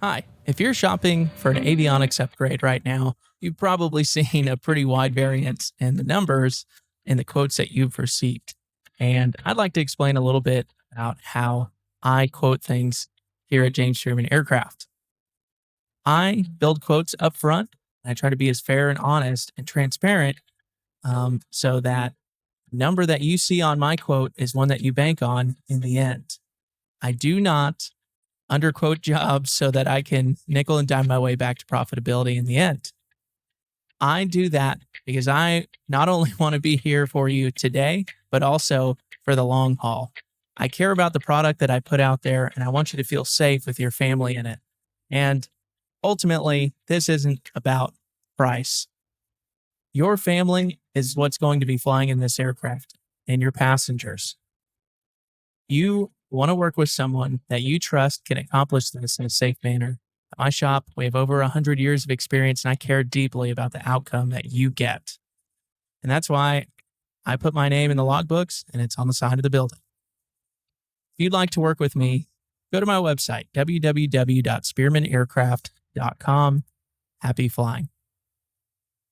Hi, if you're shopping for an avionics upgrade right now, you've probably seen a pretty wide variance in the numbers and the quotes that you've received. And I'd like to explain a little bit about how I quote things here at James Sherman Aircraft. I build quotes up front. I try to be as fair and honest and transparent so that the number that you see on my quote is one that you bank on in the end. I do not underquote jobs so that I can nickel and dime my way back to profitability in the end. I do that because I not only want to be here for you today, but also for the long haul. I care about the product that I put out there and I want you to feel safe with your family in it. And ultimately, this isn't about price. Your family is what's going to be flying in this aircraft and your passengers. You want to work with someone that you trust can accomplish this in a safe manner. At my shop, we have over 100 years of experience, and I care deeply about the outcome that you get. And that's why I put my name in the logbooks, and it's on the side of the building. If you'd like to work with me, go to my website, www.spearmanaircraft.com. Happy flying.